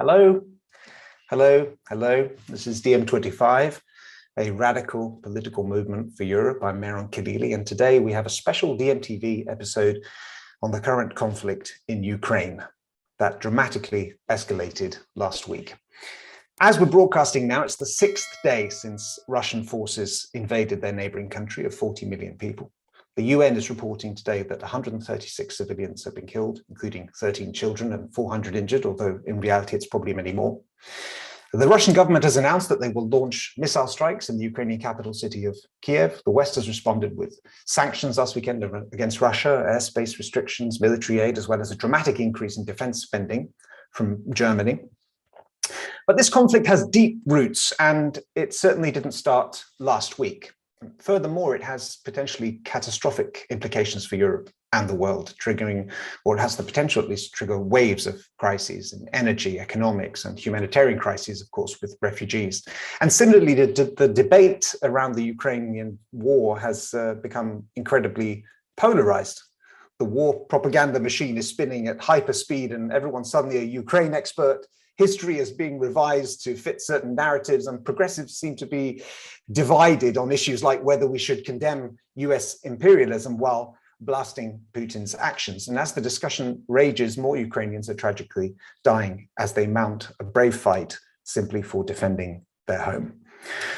Hello, hello, hello. This is DiEM25, a radical political movement for Europe. I'm Mehran Khalili, and today we have a special DiEM-TV episode on the current conflict in Ukraine that dramatically escalated last week. As we're broadcasting now, it's the 6th day since Russian forces invaded their neighboring country of 40 million people. The UN is reporting today that 136 civilians have been killed, including 13 children and 400 injured, although in reality it's probably many more. The Russian government has announced that they will launch missile strikes in the Ukrainian capital city of Kiev. The West has responded with sanctions last weekend against Russia, airspace restrictions, military aid, as well as a dramatic increase in defense spending from Germany. But this conflict has deep roots, and it certainly didn't start last week. Furthermore, it has potentially catastrophic implications for Europe and the world, triggering, or it has the potential at least to trigger waves of crises in energy, economics, and humanitarian crises, of course, with refugees. And similarly, the debate around the Ukrainian war has become incredibly polarized. The war propaganda machine is spinning at hyper speed, and everyone's suddenly a Ukraine expert. History is being revised to fit certain narratives, and progressives seem to be divided on issues like whether we should condemn US imperialism while blasting Putin's actions. And as the discussion rages, more Ukrainians are tragically dying as they mount a brave fight simply for defending their home.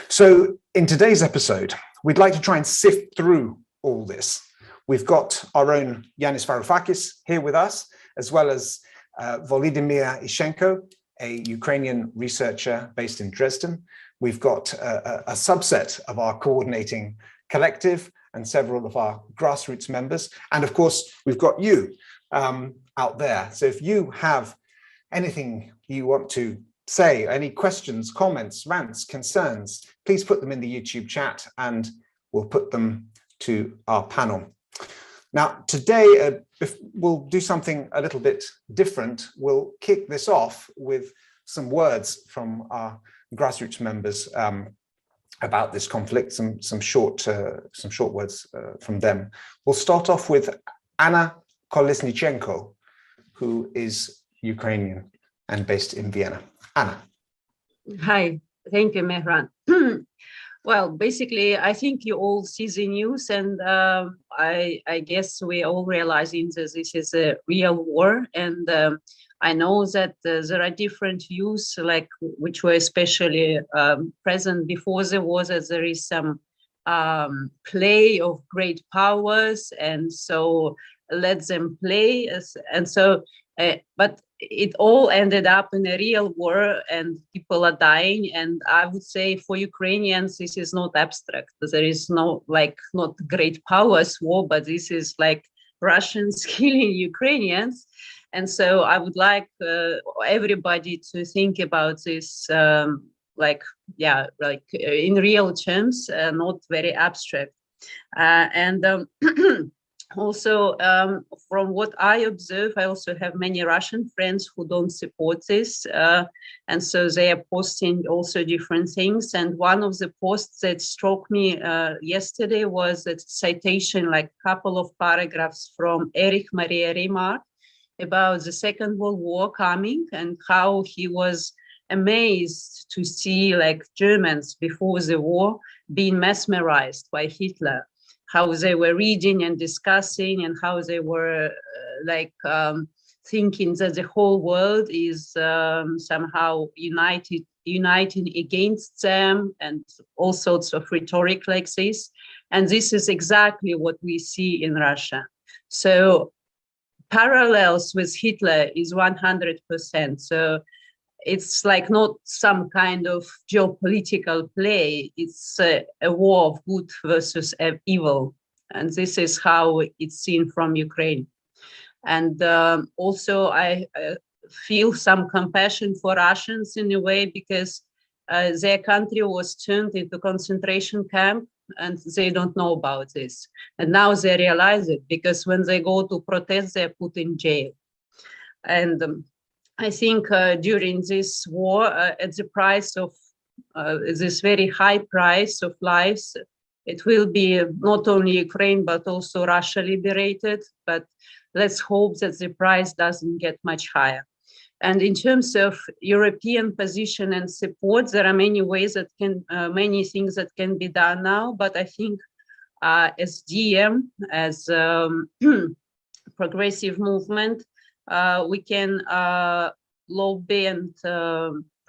So in today's episode, we'd like to try and sift through all this. We've got our own Yanis Varoufakis here with us, as well as Volodymyr Ishchenko, a Ukrainian researcher based in Dresden. We've got a subset of our coordinating collective and several of our grassroots members. And of course, we've got you out there. So if you have anything you want to say, any questions, comments, rants, concerns, please put them in the YouTube chat and we'll put them to our panel. Now, today, we'll do something a little bit different. We'll kick this off with some words from our grassroots members about this conflict, some short words from them. We'll start off with Anna Kolesnichenko, who is Ukrainian and based in Vienna. Anna. Hi, thank you, Mehran. Well, basically, I think you all see the news, and I guess we all realizing that this is a real war. And I know that there are different views, like which were especially present before the war, that there is some play of great powers, and so let them play. But it all ended up in a real war, and people are dying. And I would say for Ukrainians, this is not abstract. There is no, like, not great powers war, but this is like Russians killing Ukrainians. And so I would like everybody to think about this, in real terms, not very abstract. Also, from what I observe, I also have many Russian friends who don't support this. And so they are posting also different things. And one of the posts that struck me yesterday was a citation, like a couple of paragraphs from Erich Maria Remarque about the Second World War coming, and how he was amazed to see like Germans before the war being mesmerized by Hitler, how they were reading and discussing, and how they were thinking that the whole world is somehow uniting against them, and all sorts of rhetoric like this. And this is exactly what we see in Russia. So parallels with Hitler is 100%. So it's like not some kind of geopolitical play. It's a war of good versus evil. And this is how it's seen from Ukraine. And also I feel some compassion for Russians in a way, because their country was turned into concentration camp, and they don't know about this. And now they realize it, because when they go to protest, they're put in jail. And I think during this war, at the price of this very high price of lives, it will be not only Ukraine, but also Russia liberated. But let's hope that the price doesn't get much higher. And in terms of European position and support, there are many ways that many things that can be done now. But I think as DiEM, as progressive movement, we can lobby and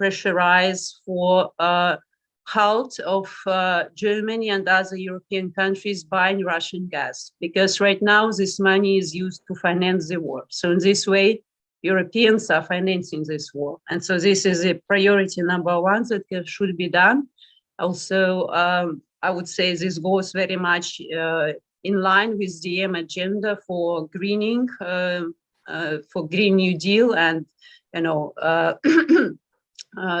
pressurize for halt of Germany and other European countries buying Russian gas, because right now this money is used to finance the war. So in this way, Europeans are financing this war. And so this is a priority number one that should be done. Also, I would say this goes very much in line with the DiEM agenda for greening, for Green New Deal, and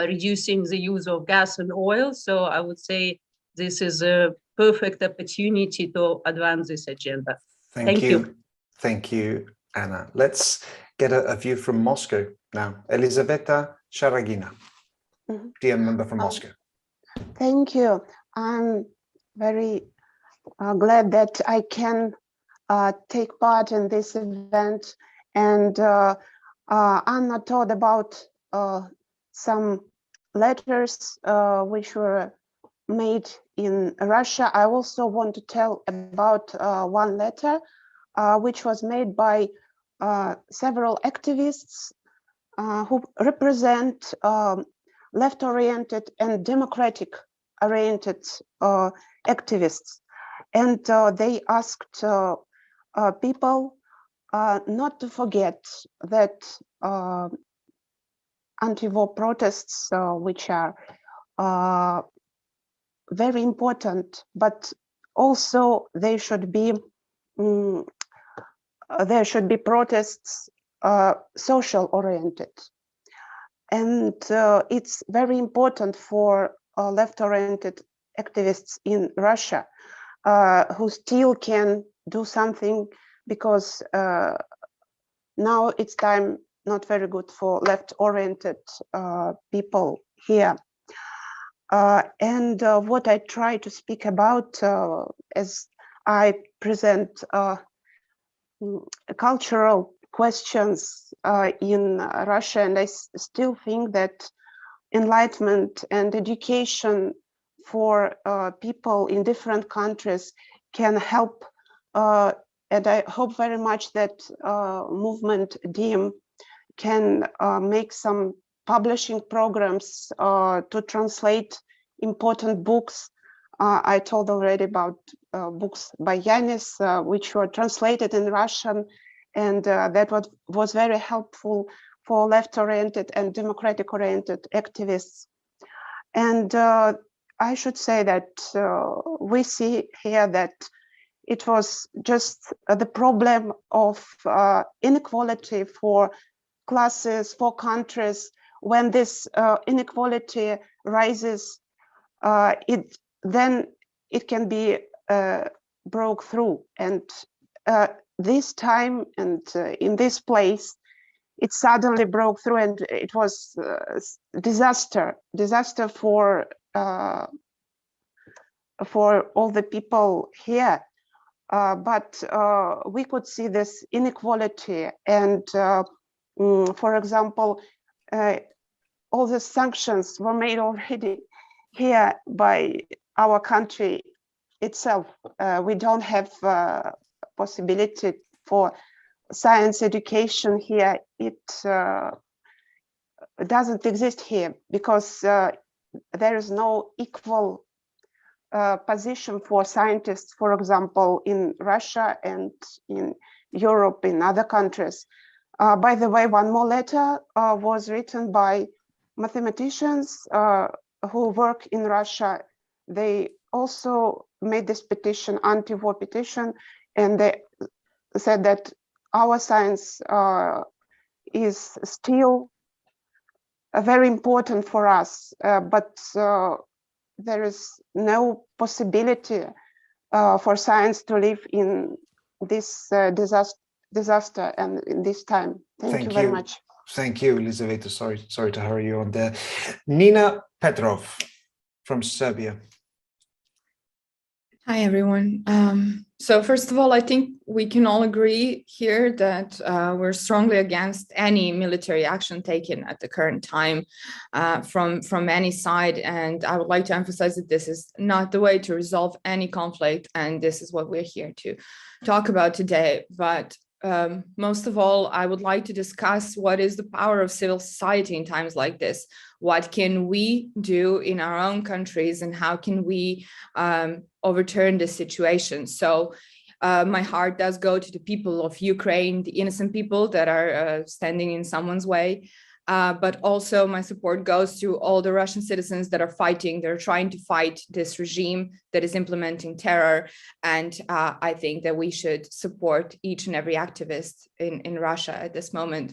reducing the use of gas and oil. So I would say this is a perfect opportunity to advance this agenda. Thank you. Thank you, Anna. Let's get a view from Moscow now. Elizaveta Sharagina, DiEM member from Moscow. Thank you. I'm very glad that I can take part in this event. And Anna told about some letters which were made in Russia. I also want to tell about one letter which was made by several activists who represent left-oriented and democratic-oriented activists. And they asked people not to forget that anti-war protests, which are very important, but also there should be protests social oriented. And it's very important for left-oriented activists in Russia who still can do something, because now it's time not very good for left-oriented people here. And what I try to speak about as I present cultural questions in Russia, and I still think that enlightenment and education for people in different countries can help, and I hope very much that movement DiEM can make some publishing programs to translate important books. I told already about books by Yanis, which were translated in Russian, and that was very helpful for left-oriented and democratic-oriented activists. And I should say that we see here that it was just the problem of inequality for classes, for countries. When this inequality rises, then it can be broke through. And this time and in this place, it suddenly broke through, and it was disaster for all the people here. But we could see this inequality, and for example, all the sanctions were made already here by our country itself. We don't have possibility for science education here. It doesn't exist here because there is no equal position for scientists, for example, in Russia and in Europe, in other countries. By the way, one more letter was written by mathematicians who work in Russia. They also made this petition, anti-war petition, and they said that our science is still very important for us, but there is no possibility for science to live in this disaster and in this time. Thank you very much. Thank you, Elizaveta. Sorry to hurry you on there. Nina Petrov from Serbia. Hi, everyone. So first of all, I think we can all agree here that we're strongly against any military action taken at the current time from any side. And I would like to emphasize that this is not the way to resolve any conflict. And this is what we're here to talk about today. But most of all, I would like to discuss what is the power of civil society in times like this. What can we do in our own countries, and how can we overturn this situation? So my heart does go to the people of Ukraine, the innocent people that are standing in someone's way. But also my support goes to all the Russian citizens that are fighting. They're trying to fight this regime that is implementing terror. And I think that we should support each and every activist in Russia at this moment.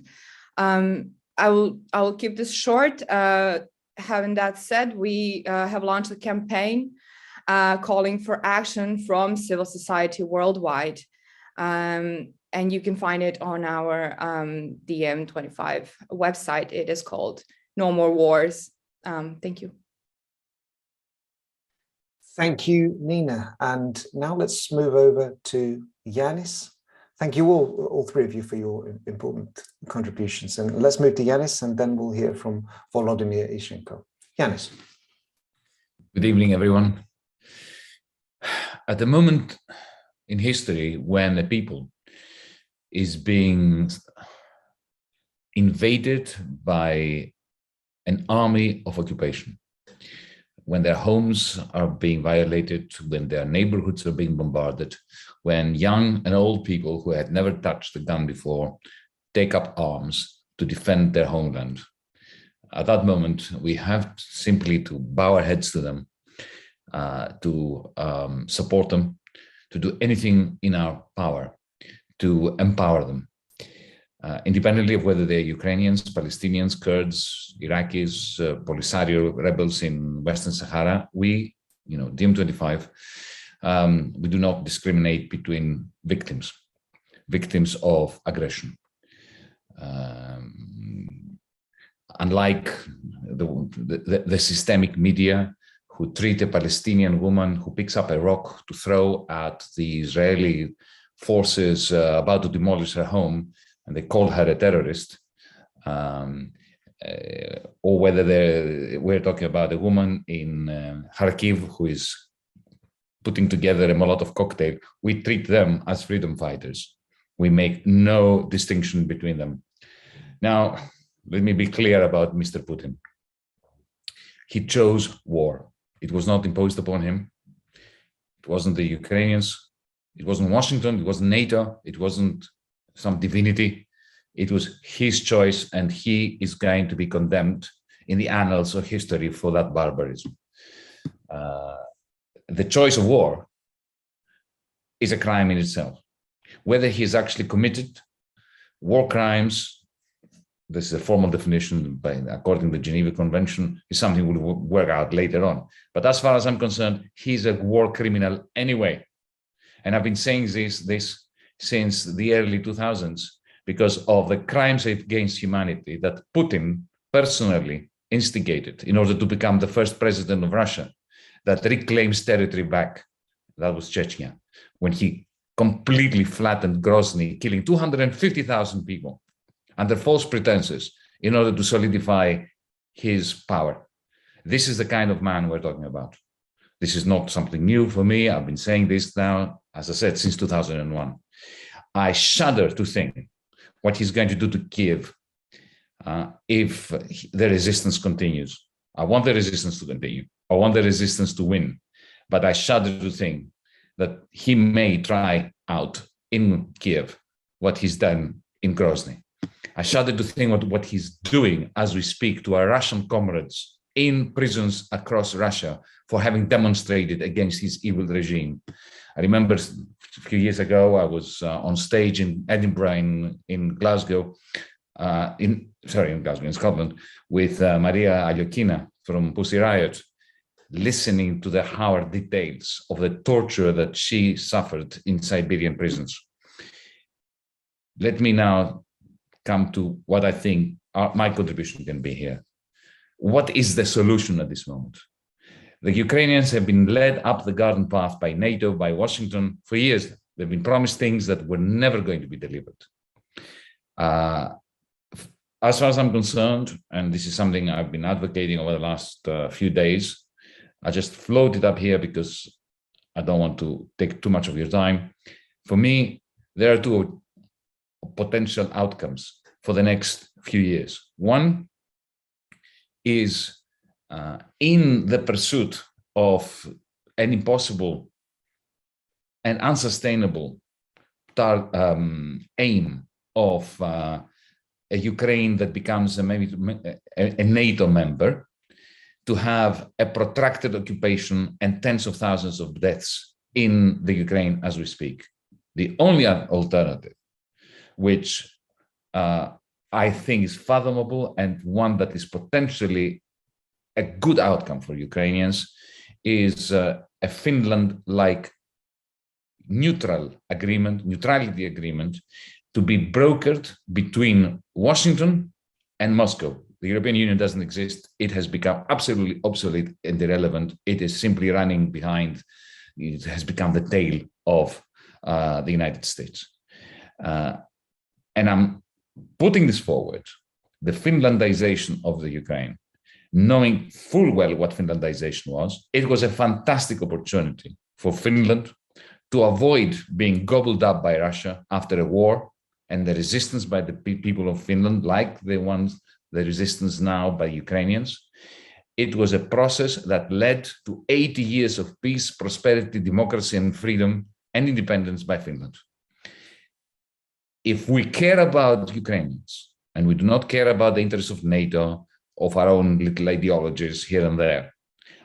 I will keep this short. Having that said, we have launched a campaign calling for action from civil society worldwide. And you can find it on our DiEM25 website. It is called No More Wars. Thank you. Thank you, Nina. And now let's move over to Yanis. Thank you all three of you, for your important contributions. And let's move to Yanis, and then we'll hear from Volodymyr Ishchenko. Yanis. Good evening, everyone. At the moment in history when a people is being invaded by an army of occupation, when their homes are being violated, when their neighborhoods are being bombarded, when young and old people who had never touched a gun before take up arms to defend their homeland. At that moment, we have simply to bow our heads to them, to support them, to do anything in our power to empower them, independently of whether they're Ukrainians, Palestinians, Kurds, Iraqis, Polisario rebels in Western Sahara. We, DiEM25, we do not discriminate between victims of aggression. Unlike the systemic media, who treat a Palestinian woman who picks up a rock to throw at the Israeli forces about to demolish her home, and they call her a terrorist, or whether we're talking about a woman in Kharkiv who is putting together a Molotov cocktail, we treat them as freedom fighters. We make no distinction between them. Now, let me be clear about Mr. Putin. He chose war. It was not imposed upon him. It wasn't the Ukrainians. It wasn't Washington. It wasn't NATO. It wasn't some divinity. It was his choice, and he is going to be condemned in the annals of history for that barbarism. The choice of war is a crime in itself. Whether he has actually committed war crimes, this is a formal definition according to the Geneva Convention, is something we'll work out later on. But as far as I'm concerned, he's a war criminal anyway. And I've been saying this since the early 2000s because of the crimes against humanity that Putin personally instigated in order to become the first president of Russia that reclaims territory back. That was Chechnya, when he completely flattened Grozny, killing 250,000 people under false pretenses in order to solidify his power. This is the kind of man we're talking about. This is not something new for me. I've been saying this now, as I said, since 2001. I shudder to think what he's going to do to Kiev if the resistance continues. I want the resistance to continue. I want the resistance to win. But I shudder to think that he may try out in Kiev what he's done in Grozny. I shudder to think what he's doing as we speak to our Russian comrades in prisons across Russia for having demonstrated against his evil regime. I remember a few years ago, I was on stage in Edinburgh, in Glasgow, in Scotland, with Maria Aliokina from Pussy Riot, listening to the horror details of the torture that she suffered in Siberian prisons. Let me now come to what I think my contribution can be here. What is the solution at this moment? The Ukrainians have been led up the garden path by NATO, by Washington for years. They've been promised things that were never going to be delivered. As far as I'm concerned, and this is something I've been advocating over the last few days, I just floated up here because I don't want to take too much of your time. For me, there are two potential outcomes for the next few years. One is in the pursuit of an impossible and unsustainable aim of a Ukraine that becomes maybe a NATO member, to have a protracted occupation and tens of thousands of deaths in the Ukraine as we speak. The only alternative, which I think is fathomable and one that is potentially a good outcome for Ukrainians, is a Finland-like neutrality agreement to be brokered between Washington and Moscow. The European Union doesn't exist. It has become absolutely obsolete and irrelevant. It is simply running behind. It has become the tail of the United States. And I'm putting this forward, the Finlandization of the Ukraine, knowing full well what Finlandization was. It was a fantastic opportunity for Finland to avoid being gobbled up by Russia after a war, and the resistance by the people of Finland, like the resistance now by Ukrainians. It was a process that led to 80 years of peace, prosperity, democracy, and freedom and independence by Finland. If we care about Ukrainians, and we do not care about the interests of NATO, of our own little ideologies here and there,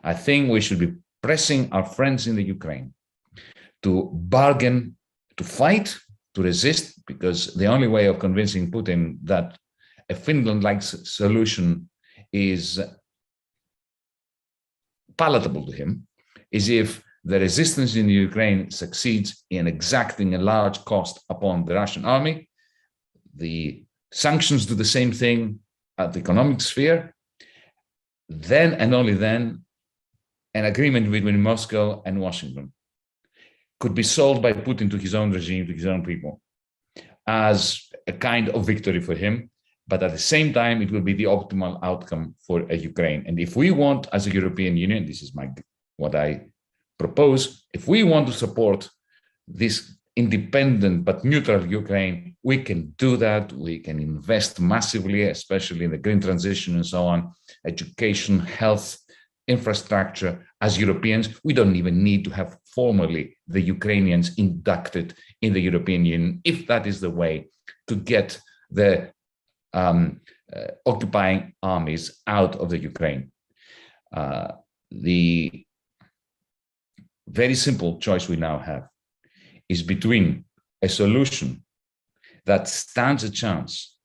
I think we should be pressing our friends in the Ukraine to bargain, to fight, to resist, because the only way of convincing Putin that a Finland-like solution is palatable to him is if the resistance in Ukraine succeeds in exacting a large cost upon the Russian army. The sanctions do the same thing at the economic sphere. Then and only then, an agreement between Moscow and Washington could be sold by Putin to his own regime, to his own people, as a kind of victory for him. But at the same time, it will be the optimal outcome for Ukraine. And if we want, as a European Union, this is what I propose, if we want to support this independent but neutral Ukraine, we can do that. We can invest massively, especially in the green transition and so on, education, health, infrastructure. As Europeans, we don't even need to have formally the Ukrainians inducted in the European Union, if that is the way to get the occupying armies out of the Ukraine. The very simple choice we now have is between a solution that stands a chance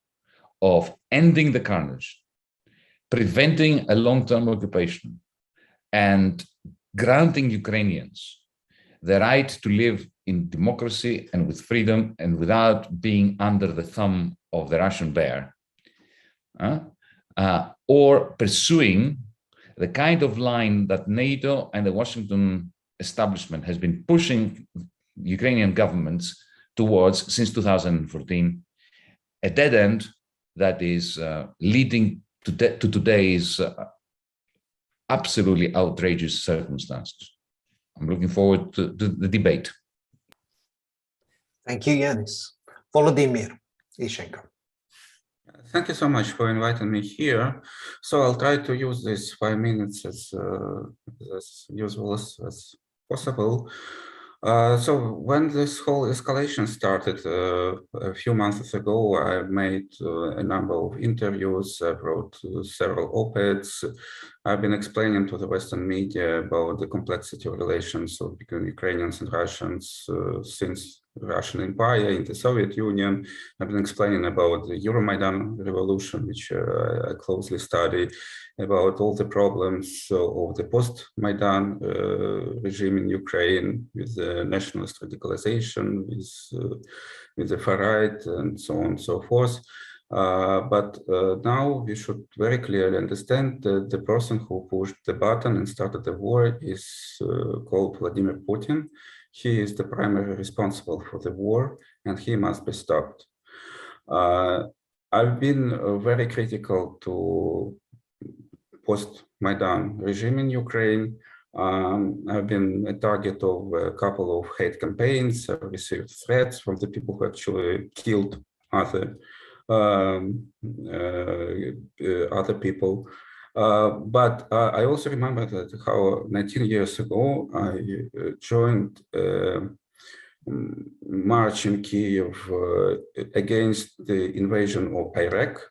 of ending the carnage, preventing a long-term occupation, and granting Ukrainians the right to live in democracy and with freedom and without being under the thumb of the Russian bear, or pursuing the kind of line that NATO and the Washington establishment has been pushing Ukrainian governments towards since 2014, a dead end that is leading to today's absolutely outrageous circumstances. I'm looking forward to the debate. Thank you, Yanis. Volodymyr Ishenko. Thank you so much for inviting me here. So I'll try to use these 5 minutes as useful as possible. So when this whole escalation started a few months ago, I made a number of interviews. I wrote several op-eds. I've been explaining to the Western media about the complexity of relations between Ukrainians and Russians since the Russian Empire in the Soviet Union. I've been explaining about the Euromaidan revolution, which I closely study, about all the problems of the post-Maidan regime in Ukraine, with the nationalist radicalization, with the far right, and so on and so forth. But now we should very clearly understand that the person who pushed the button and started the war is called Vladimir Putin. He is the primary responsible for the war, and he must be stopped. I've been very critical to post-Maidan regime in Ukraine. I've been a target of a couple of hate campaigns. I've received threats from the people who actually killed other people. But I also remember that how 19 years ago I joined march in Kiev against the invasion of Iraq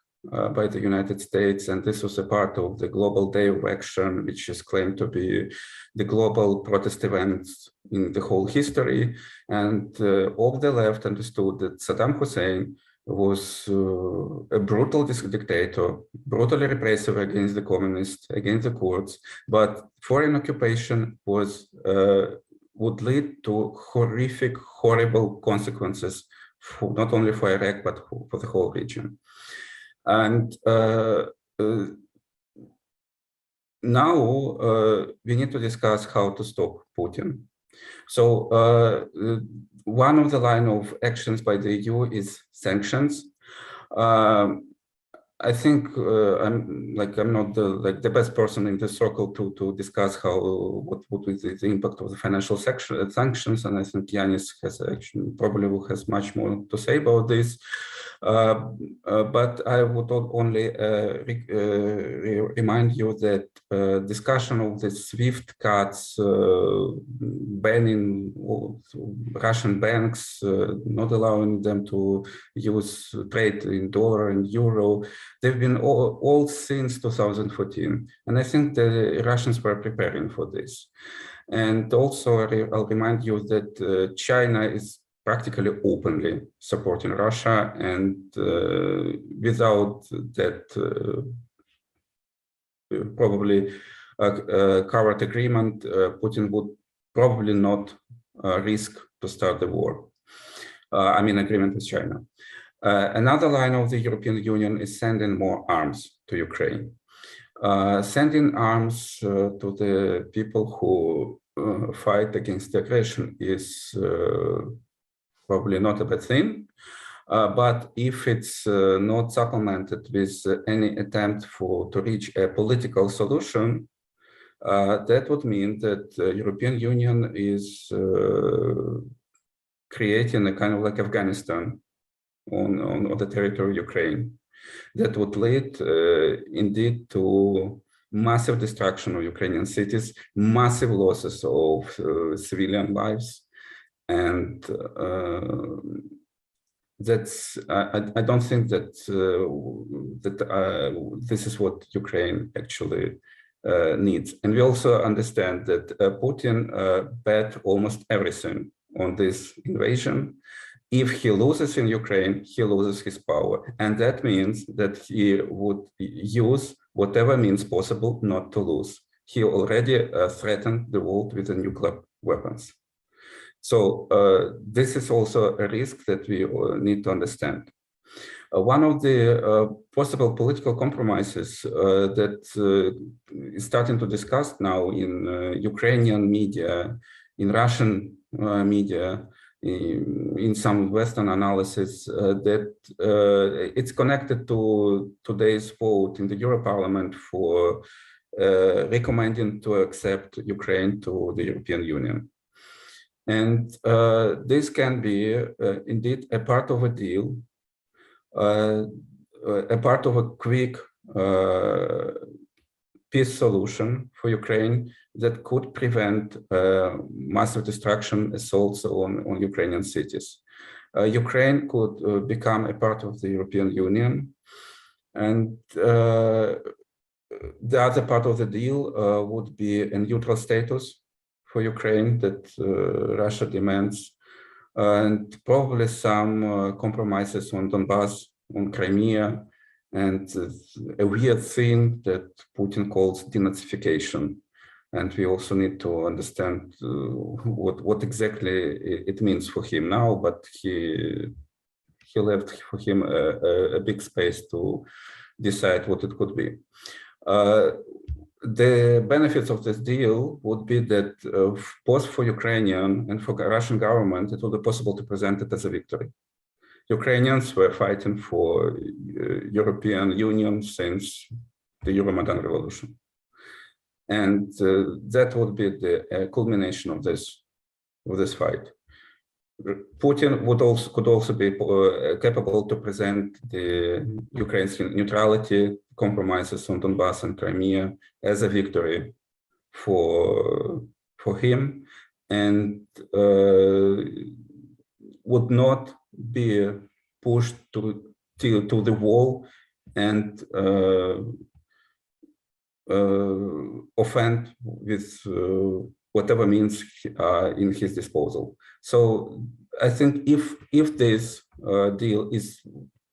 by the United States, and this was a part of the Global Day of Action, which is claimed to be the global protest event in the whole history. And all the left understood that Saddam Hussein was a brutal dictator, brutally repressive against the communists, against the Kurds, but foreign occupation was would lead to horrific, horrible consequences, for, not only for Iraq, but for the whole region. And now we need to discuss how to stop Putin. So one of the line of actions by the EU is sanctions. I think I'm not the best person in this circle to discuss what would be the impact of the financial sanctions, and I think Yanis has actually probably has much more to say about this. But I would only remind you that discussion of the SWIFT cuts, banning Russian banks, not allowing them to use trade in dollar and euro, they've been all since 2014. And I think the Russians were preparing for this. And also, I'll remind you that China is practically openly supporting Russia, and without that probably covert agreement, Putin would probably not risk to start the war. I mean, agreement with China. Another line of the European Union is sending more arms to Ukraine. Sending arms to the people who fight against the aggression is probably not a bad thing, but if it's not supplemented with any attempt to reach a political solution, that would mean that the European Union is creating a kind of like Afghanistan on the territory of Ukraine. That would lead indeed to massive destruction of Ukrainian cities, massive losses of civilian lives. And that's I don't think that this is what Ukraine actually needs. And we also understand that Putin bet almost everything on this invasion. If he loses in Ukraine, he loses his power, and that means that he would use whatever means possible not to lose. He already threatened the world with the nuclear weapons. So this is also a risk that we need to understand. One of the possible political compromises that is starting to discuss now in Ukrainian media, in Russian media, in some Western analysis, that it's connected to today's vote in the Euro Parliament for recommending to accept Ukraine to the European Union. And this can be indeed a part of a deal, a part of a quick peace solution for Ukraine that could prevent massive destruction, assaults on Ukrainian cities. Ukraine could become a part of the European Union, and the other part of the deal would be a neutral status for Ukraine that Russia demands, and probably some compromises on Donbass, on Crimea, and a weird thing that Putin calls denazification. And we also need to understand what exactly it means for him now, but he he left for him a big space to decide what it could be. The benefits of this deal would be that both for Ukrainian and for the Russian government, it will be possible to present it as a victory. Ukrainians were fighting for European Union since the Euromaidan revolution. And that would be the culmination of this fight. Putin could also be capable to present the Ukraine's neutrality, compromises on Donbass and Crimea as a victory for him, and would not be pushed to the wall and offend with whatever means in his disposal. So I think if this deal is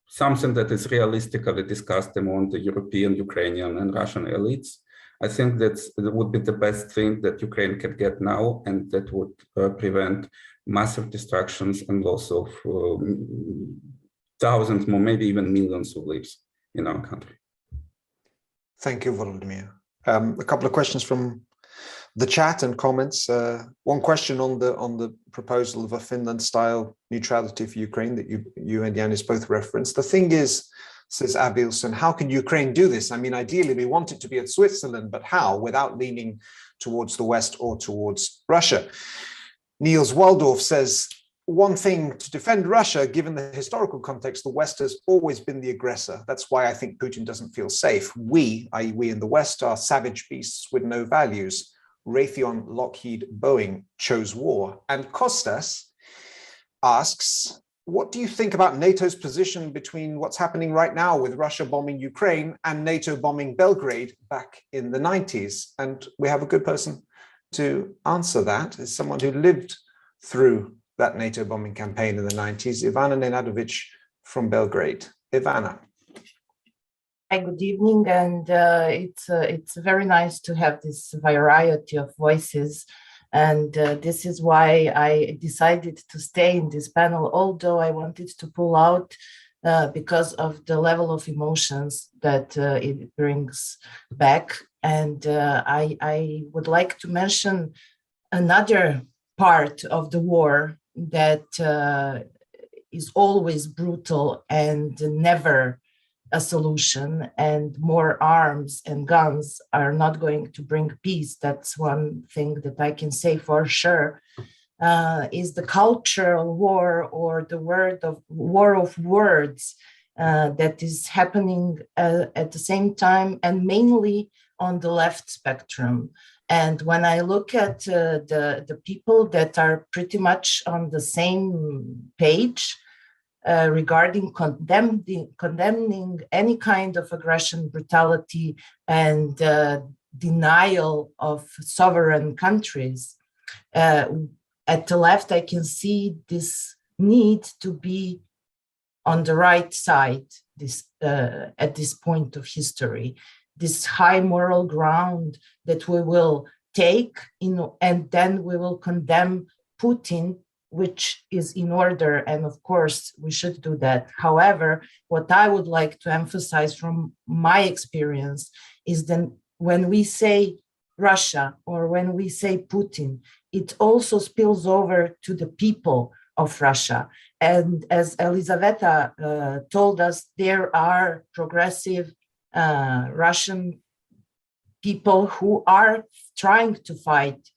something that is realistically discussed among the European, Ukrainian, and Russian elites, I think that would be the best thing that Ukraine can get now, and that would prevent massive destructions and loss of thousands, more maybe even millions of lives in our country. Thank you, Volodymyr. A couple of questions from the chat and comments. One question on the proposal of a Finland-style neutrality for Ukraine that you and Yanis both referenced. The thing is, says Abilson, how can Ukraine do this? I mean, ideally, we want it to be at Switzerland, but how? Without leaning towards the West or towards Russia. Niels Waldorf says, one thing to defend Russia, given the historical context, the West has always been the aggressor. That's why I think Putin doesn't feel safe. We, i.e. we in the West, are savage beasts with no values. Raytheon, Lockheed, Boeing chose war. And Kostas asks, what do you think about NATO's position between what's happening right now with Russia bombing Ukraine and NATO bombing Belgrade back in the 90s? And we have a good person to answer that, is someone who lived through that NATO bombing campaign in the 90s, Ivana Nenadovic from Belgrade. Ivana. Hi, good evening, and it's very nice to have this variety of voices, and this is why I decided to stay in this panel, although I wanted to pull out because of the level of emotions that it brings back. And I would like to mention another part of the war that is always brutal and never a solution, and more arms and guns are not going to bring peace. That's one thing that I can say for sure. Is the cultural war, or the war of words that is happening at the same time, and mainly on the left spectrum. And when I look at the people that are pretty much on the same page, regarding condemning any kind of aggression, brutality, and denial of sovereign countries. At the left, I can see this need to be on the right side at this point of history, this high moral ground that we will take, and then we will condemn Putin, which is in order, and of course we should do that. However, what I would like to emphasize from my experience is that when we say Russia or when we say Putin, it also spills over to the people of Russia. And as Elizaveta told us, there are progressive Russian people who are trying to fight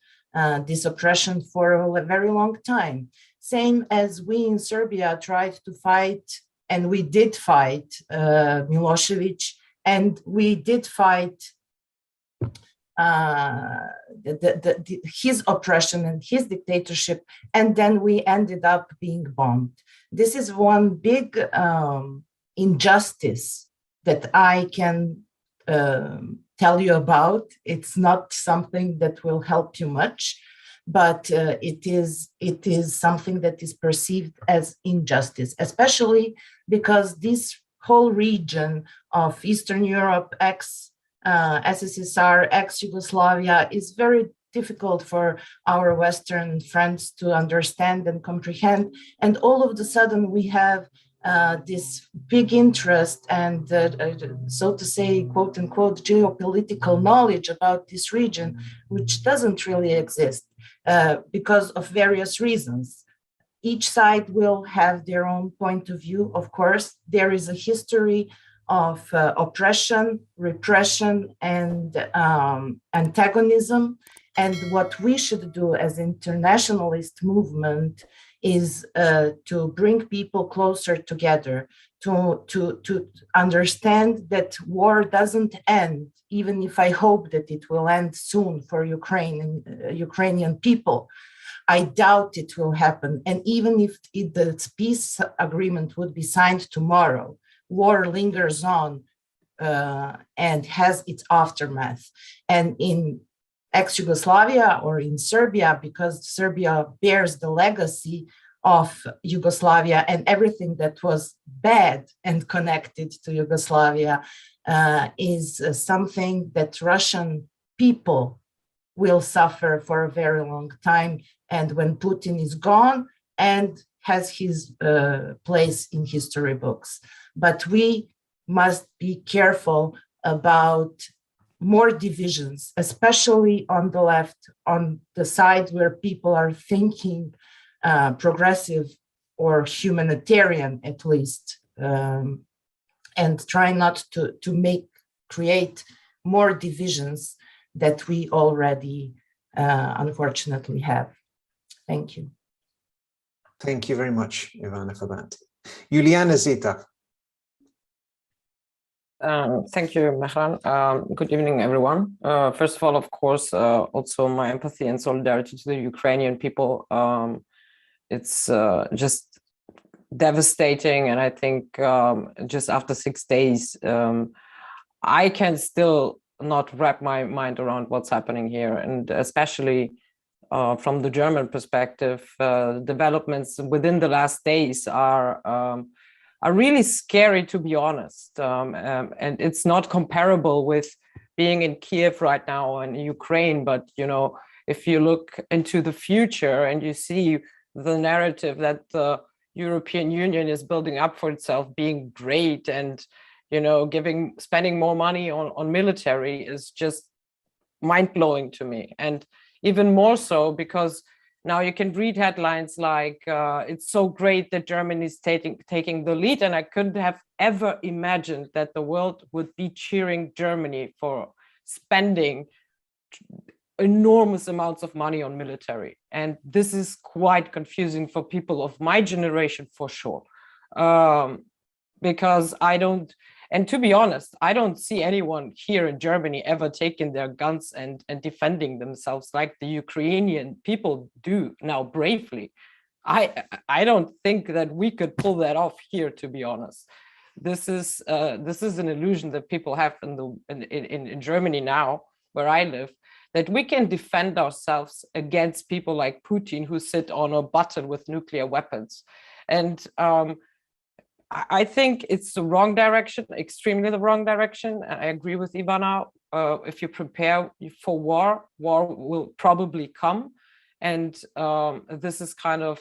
this oppression for a very long time. Same as we in Serbia tried to fight, and we did fight Milosevic, and we did fight his oppression and his dictatorship, and then we ended up being bombed. This is one big injustice that I can tell you about. It's not something that will help you much, but it is something that is perceived as injustice, especially because this whole region of Eastern Europe, ex-SSSR, ex-Yugoslavia is very difficult for our Western friends to understand and comprehend. And all of a sudden we have this big interest and, so to say, quote unquote, geopolitical knowledge about this region, which doesn't really exist because of various reasons. Each side will have their own point of view. Of course, there is a history of oppression, repression, and antagonism. And what we should do as internationalist movement is to bring people closer together, to understand that war doesn't end, even if I hope that it will end soon for Ukrainian people. I doubt it will happen. And even if the peace agreement would be signed tomorrow, war lingers on and has its aftermath. And in ex-Yugoslavia or in Serbia, because Serbia bears the legacy of Yugoslavia and everything that was bad and connected to Yugoslavia is something that Russian people will suffer for a very long time. And when Putin is gone and has his place in history books. But we must be careful about more divisions, especially on the left, on the side where people are thinking progressive or humanitarian at least, and try not to create more divisions that we already unfortunately have. Thank you. Thank you very much, Ivana, for that. Juliana Zita. Thank you, Mehran. Good evening, everyone. First of all, of course, also my empathy and solidarity to the Ukrainian people. It's just devastating. And I think just after 6 days, I can still not wrap my mind around what's happening here. And especially from the German perspective, developments within the last days are really scary, to be honest. And it's not comparable with being in Kiev right now and Ukraine. But, you know, if you look into the future and you see the narrative that the European Union is building up for itself being great and, you know, spending more money on military is just mind-blowing to me. And even more so because now you can read headlines like, it's so great that Germany is taking the lead. And I couldn't have ever imagined that the world would be cheering Germany for spending enormous amounts of money on military. And this is quite confusing for people of my generation, for sure. Because and to be honest, I don't see anyone here in Germany ever taking their guns and defending themselves like the Ukrainian people do now bravely. I don't think that we could pull that off here, to be honest. This is an illusion that people have in Germany now, where I live, that we can defend ourselves against people like Putin who sit on a button with nuclear weapons. And I think it's the wrong direction, extremely the wrong direction. And I agree with Ivana. If you prepare for war, war will probably come. And this is kind of,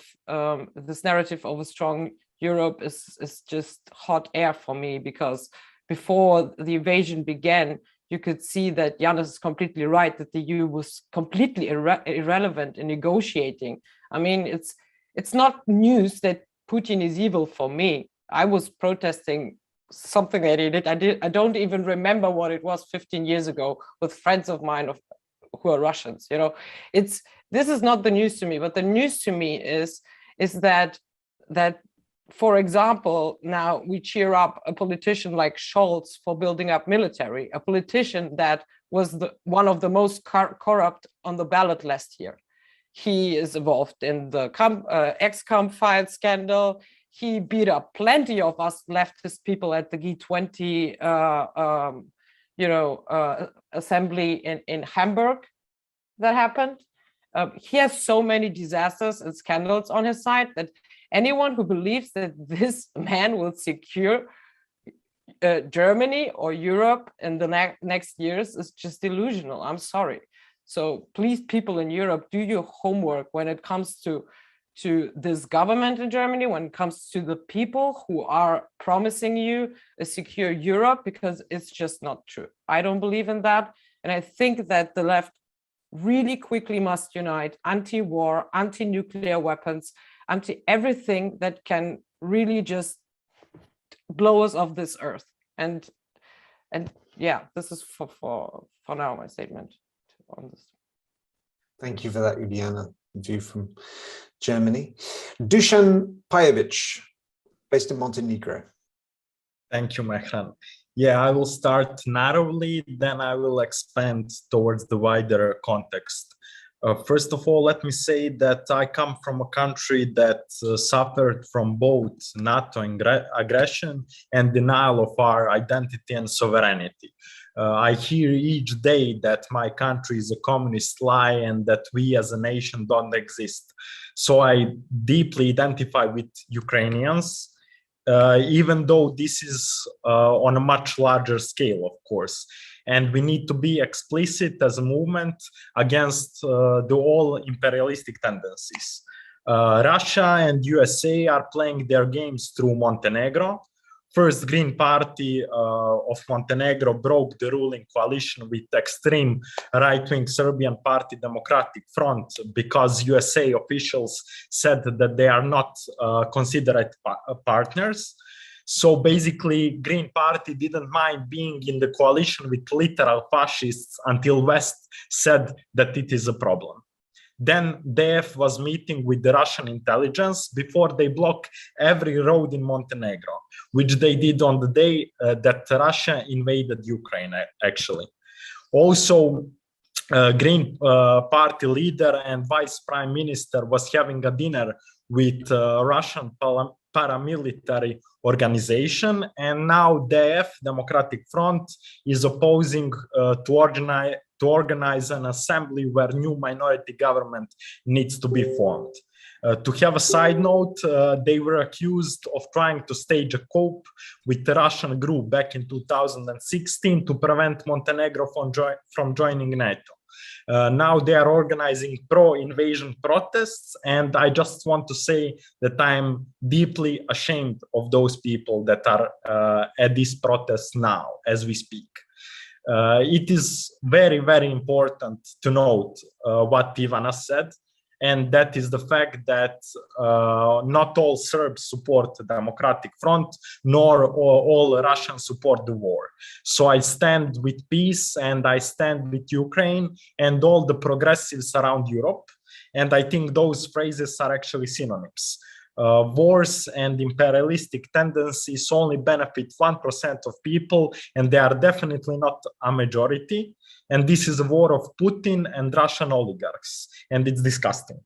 this narrative of a strong Europe is just hot air for me, because before the invasion began, you could see that Yanis is completely right, that the EU was completely irrelevant in negotiating. I mean, it's not news that Putin is evil for me. I was protesting something that he did. I don't even remember what it was 15 years ago with friends of mine who are Russians. You know, this is not the news to me. But the news to me is that for example, now we cheer up a politician like Scholz for building up military, a politician that was one of the most corrupt on the ballot last year. He is involved in the ex-com file scandal. He beat up plenty of us leftist people at the G20, assembly in Hamburg that happened. He has so many disasters and scandals on his side that anyone who believes that this man will secure Germany or Europe in the next years is just delusional. I'm sorry. So please, people in Europe, do your homework when it comes to to this government in Germany, when it comes to the people who are promising you a secure Europe, because it's just not true. I don't believe in that. And I think that the left really quickly must unite anti-war, anti-nuclear weapons, anti-everything that can really just blow us off this earth. And yeah, this is for now my statement on this. Thank you for that, Juliana. View from Germany. Dusan Pajovic, based in Montenegro. Thank you, Mehran. Yeah, I will start narrowly, then I will expand towards the wider context. First of all, let me say that I come from a country that suffered from both NATO aggression and denial of our identity and sovereignty. I hear each day that my country is a communist lie and that we as a nation don't exist. So I deeply identify with Ukrainians, even though this is on a much larger scale, of course. And we need to be explicit as a movement against the all imperialistic tendencies. Russia and USA are playing their games through Montenegro. First, Green Party of Montenegro broke the ruling coalition with extreme right-wing Serbian party Democratic Front because USA officials said that they are not considered partners. So basically, Green Party didn't mind being in the coalition with literal fascists until West said that it is a problem. Then DF was meeting with the Russian intelligence before they blocked every road in Montenegro, which they did on the day that Russia invaded Ukraine, actually. Also, Green Party leader and Vice Prime Minister was having a dinner with Russian paramilitary organization, and now DF, Democratic Front, is opposing to organize an assembly where new minority government needs to be formed. To have a side note, they were accused of trying to stage a coup with the Russian group back in 2016 to prevent Montenegro from joining NATO. Now they are organizing pro-invasion protests, and I just want to say that I'm deeply ashamed of those people that are at these protests now, as we speak. It is very, very important to note what Ivana said, and that is the fact that not all Serbs support the Democratic Front, nor all Russians support the war. So I stand with peace, and I stand with Ukraine and all the progressives around Europe. And I think those phrases are actually synonyms. Wars and imperialistic tendencies only benefit 1% of people, and they are definitely not a majority. And this is a war of Putin and Russian oligarchs, and it's disgusting.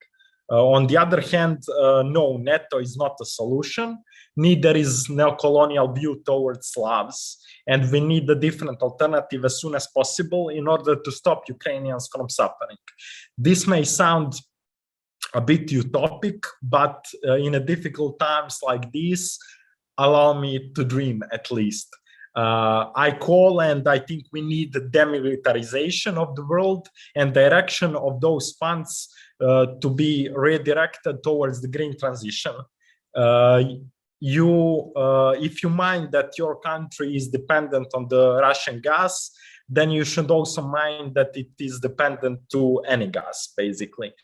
On the other hand, no, NATO is not a solution. Neither is neocolonial view towards Slavs, and we need a different alternative as soon as possible in order to stop Ukrainians from suffering. This may sound a bit utopic, but in a difficult times like these, allow me to dream at least. I call, and I think we need the demilitarization of the world and direction of those funds to be redirected towards the green transition. If you mind that your country is dependent on the Russian gas, then you should also mind that it is dependent to any gas, basically.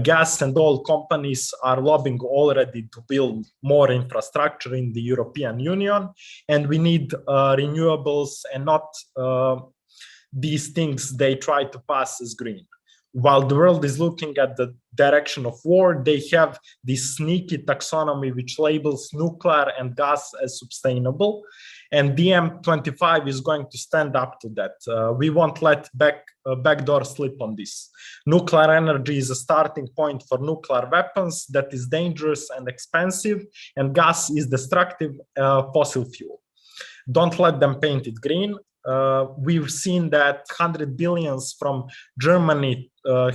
Gas and oil companies are lobbying already to build more infrastructure in the European Union, and we need renewables and not these things they try to pass as green. While the world is looking at the direction of war, they have this sneaky taxonomy which labels nuclear and gas as sustainable. And DiEM25 is going to stand up to that. We won't let backdoor slip on this. Nuclear energy is a starting point for nuclear weapons that is dangerous and expensive, and gas is destructive fossil fuel. Don't let them paint it green. We've seen that 100 billions from Germany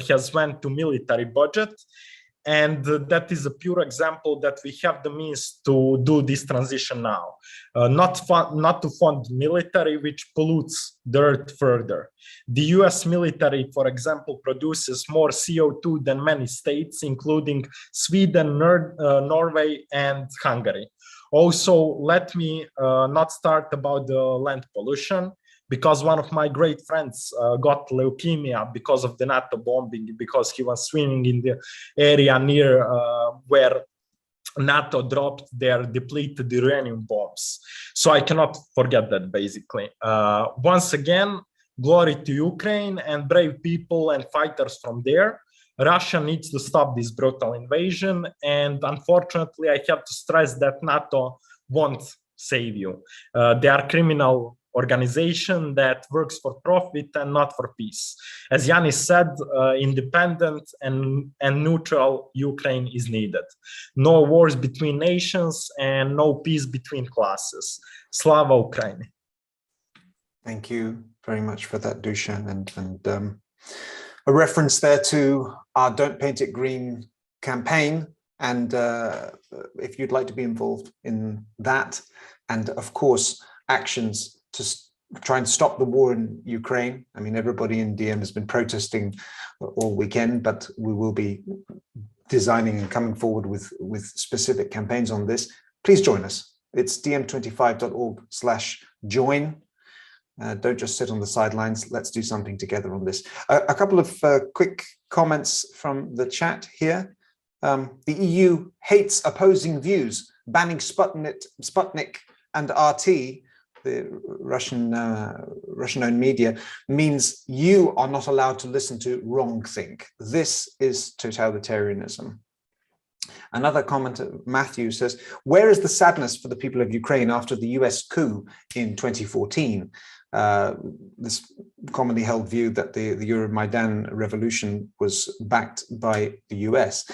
has went to military budget, And that is a pure example that we have the means to do this transition now, not to fund military, which pollutes the earth further. The US military, for example, produces more CO2 than many states, including Sweden, Norway, and Hungary. Also, let me not start about the land pollution, because one of my great friends got leukemia because of the NATO bombing, because he was swimming in the area near where NATO dropped their depleted uranium bombs. So I cannot forget that, basically. Once again, glory to Ukraine and brave people and fighters from there. Russia needs to stop this brutal invasion. And unfortunately, I have to stress that NATO won't save you. They are criminal organization that works for profit and not for peace. As Yanis said, independent and neutral Ukraine is needed. No wars between nations and no peace between classes. Slava Ukraini. Thank you very much for that, Dusan, and a reference there to our Don't Paint It Green campaign. And if you'd like to be involved in that, and of course, actions to try and stop the war in Ukraine. I mean, everybody in DM has been protesting all weekend, but we will be designing and coming forward with specific campaigns on this. Please join us. It's dm25.org/join. Don't just sit on the sidelines. Let's do something together on this. A couple of quick comments from the chat here. The EU hates opposing views, banning Sputnik and RT, the Russian-owned media, means you are not allowed to listen to wrongthink. This is totalitarianism. Another comment, Matthew says, where is the sadness for the people of Ukraine after the US coup in 2014? This commonly held view that the Euromaidan revolution was backed by the US.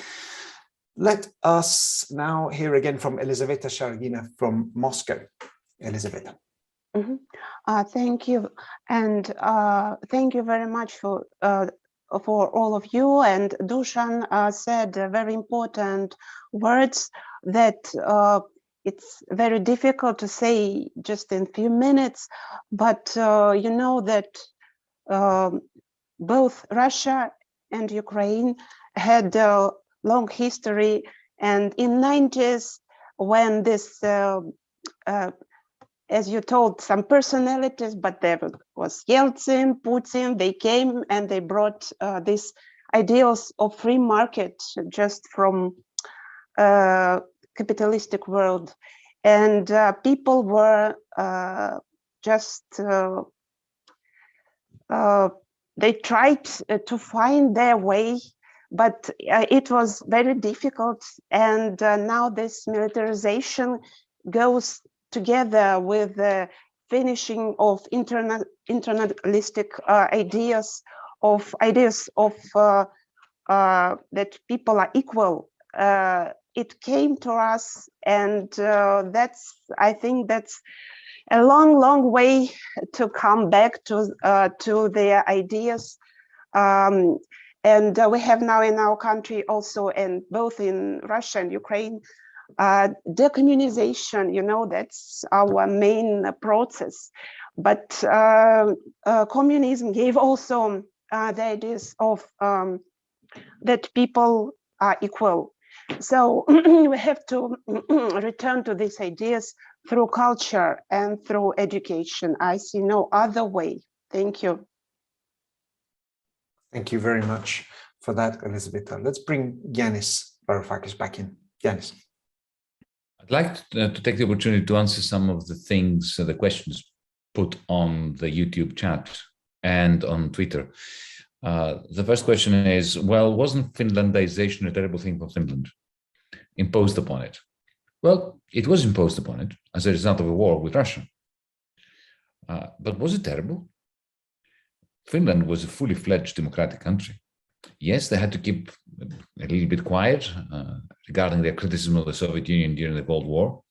Let us now hear again from Elizaveta Shargina from Moscow. Elizaveta. Thank you, and thank you very much for all of you. And Dusan said very important words that it's very difficult to say just in a few minutes, but you know that both Russia and Ukraine had a long history, and in 90s when this as you told, some personalities, but there was Yeltsin, Putin, they came and they brought these ideals of free market just from capitalistic world. And people were they tried to find their way, but it was very difficult. And now this militarization goes together with the finishing of internationalistic ideas of that people are equal. It came to us, and I think that's a long way to come back to their ideas. And we have now in our country also, and both in Russia and Ukraine, decommunization, you know, that's our main process. But communism gave also the ideas of that people are equal. So we have to return to these ideas through culture and through education. I see no other way. Thank you. Thank you very much for that, Elizaveta. Let's bring Yanis Varoufakis back in. Yanis. I'd like to take the opportunity to answer some of the things, the questions put on the YouTube chat and on Twitter. The first question is, well, wasn't Finlandization a terrible thing for Finland? Imposed upon it? Well, it was imposed upon it as a result of a war with Russia. But was it terrible? Finland was a fully fledged democratic country. Yes, they had to keep a little bit quiet regarding their criticism of the Soviet Union during the Cold War.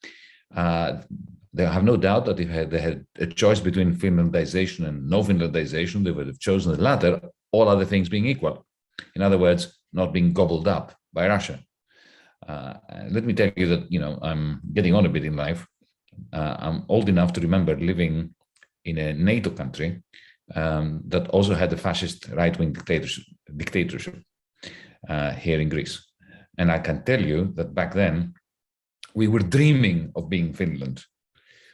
They have no doubt that if they had a choice between Finlandization and no Finlandization, they would have chosen the latter, all other things being equal. In other words, not being gobbled up by Russia. Let me tell you that, I'm getting on a bit in life. I'm old enough to remember living in a NATO country that also had a fascist right-wing dictatorship here in Greece. And I can tell you that back then, we were dreaming of being Finland.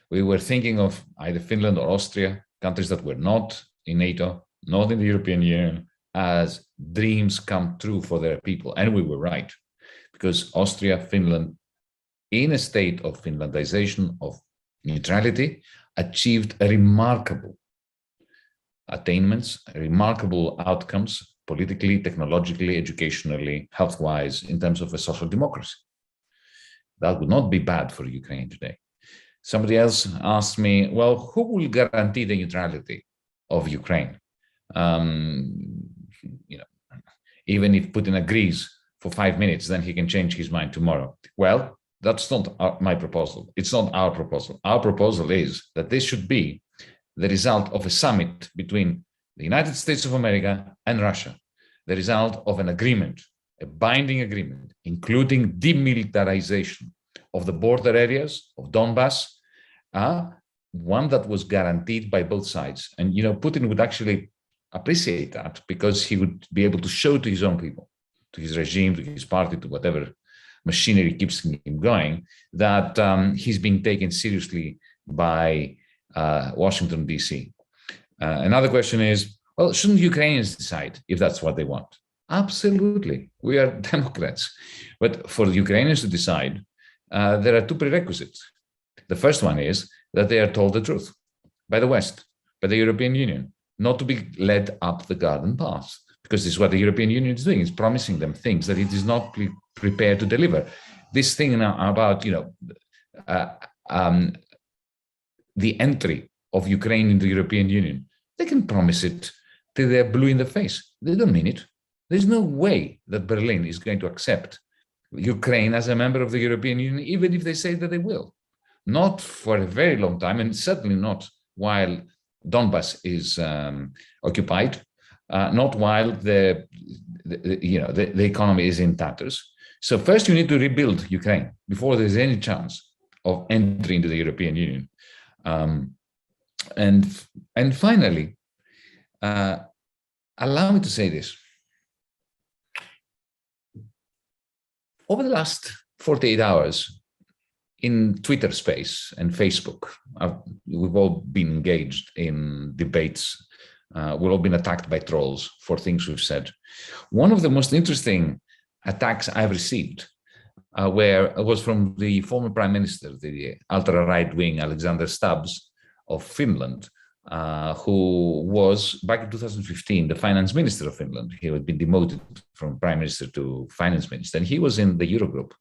We were thinking of either Finland or Austria, countries that were not in NATO, not in the European Union, as dreams come true for their people. And we were right, because Austria, Finland, in a state of Finlandization, of neutrality, achieved a remarkable attainments, remarkable outcomes, politically, technologically, educationally, health-wise, in terms of a social democracy. That would not be bad for Ukraine today. Somebody else asked me, well, who will guarantee the neutrality of Ukraine? Even if Putin agrees for 5 minutes, then he can change his mind tomorrow. Well, that's not my proposal. It's not our proposal. Our proposal is that this should be the result of a summit between the United States of America and Russia, the result of an agreement, a binding agreement, including demilitarization of the border areas of Donbass, one that was guaranteed by both sides. And, Putin would actually appreciate that, because he would be able to show to his own people, to his regime, to his party, to whatever machinery keeps him going, that he's being taken seriously by Washington, D.C. Another question is, well, shouldn't Ukrainians decide if that's what they want? Absolutely. We are Democrats. But for the Ukrainians to decide, there are two prerequisites. The first one is that they are told the truth by the West, by the European Union, not to be led up the garden path, because this is what the European Union is doing. It's promising them things that it is not prepared to deliver. This thing now about, the entry of Ukraine into the European Union, they can promise it till they're blue in the face. They don't mean it. There's no way that Berlin is going to accept Ukraine as a member of the European Union, even if they say that they will. Not for a very long time, and certainly not while Donbass is occupied, not while the economy is in tatters. So first you need to rebuild Ukraine before there's any chance of entry into the European Union. And finally, allow me to say this. Over the last 48 hours in Twitter space and Facebook, we've all been engaged in debates. We've all been attacked by trolls for things we've said. One of the most interesting attacks I've received was from the former prime minister, the ultra-right-wing Alexander Stubbs of Finland, who was, back in 2015, the finance minister of Finland. He had been demoted from prime minister to finance minister, and he was in the Eurogroup